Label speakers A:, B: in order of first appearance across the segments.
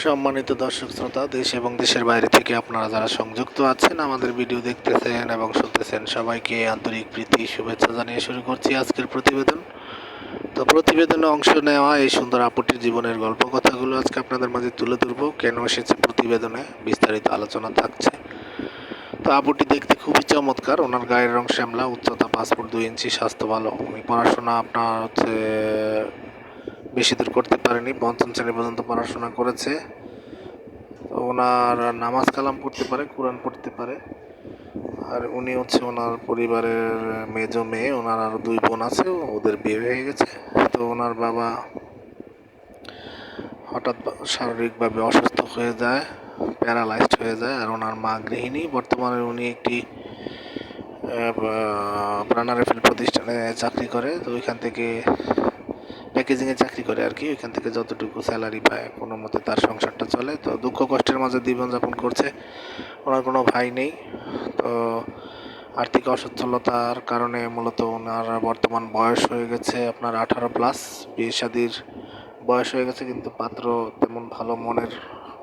A: সম্মানিত দর্শক শ্রোতা, দেশ এবং দেশের বাইরে থেকে আপনারা যারা সংযুক্ত আছেন আমাদের ভিডিও দেখতেছেন এবং শুনতেছেন, সবাইকে আন্তরিক প্রীতি শুভেচ্ছা জানিয়ে শুরু করছি আজকের প্রতিবেদন। তো প্রতিবেদনে অংশ নেওয়া এই সুন্দর আপুটির জীবনের গল্প কথাগুলো আজকে আপনাদের মাঝে তুলে ধরবো। কেন এসেছে প্রতিবেদনে বিস্তারিত আলোচনা থাকছে। তো আপুটি দেখতে খুবই চমৎকার, ওনার গায়ের রং শ্যামলা, উচ্চতা 5 ফুট 2 ইঞ্চি, স্বাস্থ্য ভালো। উনি পড়াশোনা আপনার বেশি দূর করতে পারেনি, পঞ্চম শ্রেণী পর্যন্ত পড়াশোনা করেছে। তো ওনার নামাজ কালাম পড়তে পারে, কোরআন পড়তে পারে। আর উনি ওনার পরিবারের মেজো মেয়ে। ওনার আরও 2 বোন আছে, ওদের বিয়ে হয়ে গেছে। তো ওনার বাবা হঠাৎ শারীরিকভাবে অসুস্থ হয়ে যায়, প্যারালাইজড হয়ে যায়। আর ওনার মা গৃহিণী। বর্তমানে উনি একটি প্রাণা রেফেল প্রতিষ্ঠানে চাকরি করে। তো ওইখান থেকে প্যাকেজিংয়ে চাকরি করে আর কি। ওইখান থেকে যতটুকু স্যালারি পায় কোনো মতে তার সংসারটা চলে। তো দুঃখ কষ্টের মাঝে জীবনযাপন করছে। ওনার কোনো ভাই নেই। তো আর্থিক অসচ্ছলতার কারণে মূলত ওনার বর্তমান বয়স হয়ে গেছে আপনার 18+। বিয়ে শাদির বয়স হয়ে গেছে, কিন্তু পাত্র তেমন ভালো মনের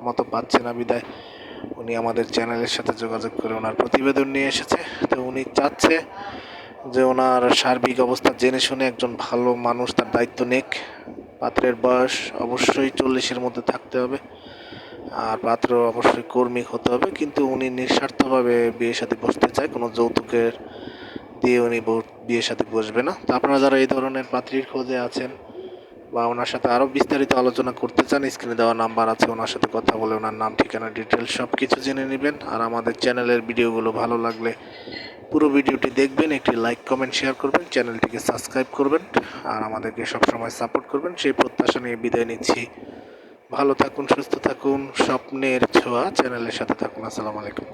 A: মতো পাচ্ছে না, বিদায় উনি আমাদের চ্যানেলের সাথে যোগাযোগ করে ওনার প্রতিবেদন নিয়ে এসেছে। তো উনি চাচ্ছে যে ওনার সার্বিক অবস্থা জেনে শুনে একজন ভালো মানুষ তার দায়িত্ব নিক। পাত্রের বয়স অবশ্যই 40-এর মধ্যে থাকতে হবে, আর পাত্র অবশ্যই কর্মী হতে হবে। কিন্তু উনি নিঃস্বার্থভাবে বিয়ে সাথে বসতে চায়, কোনো যৌতুকের দিয়ে উনি বিয়ে সাথে বসবে না। তো আপনারা যারা এই ধরনের পাত্রীর খোঁজে আছেন বা ওনার সাথে আরও বিস্তারিত আলোচনা করতে চান, স্ক্রিনে দেওয়া নাম্বার আছে, ওনার সাথে কথা বলে ওনার নাম, ঠিকানা, ডিটেলস সব কিছু জেনে নেবেন। আর আমাদের চ্যানেলের ভিডিওগুলো ভালো লাগলে পুরো ভিডিওটি দেখবেন, একটি লাইক কমেন্ট শেয়ার করবেন, চ্যানেলটিকে সাবস্ক্রাইব করবেন আর আমাদেরকে সবসময় সাপোর্ট করবেন, সেই প্রত্যাশা নিয়ে বিদায় নিচ্ছি। ভালো থাকুন, সুস্থ থাকুন, স্বপ্নের ছোঁয়া চ্যানেলের সাথে থাকুন। আসসালামু আলাইকুম।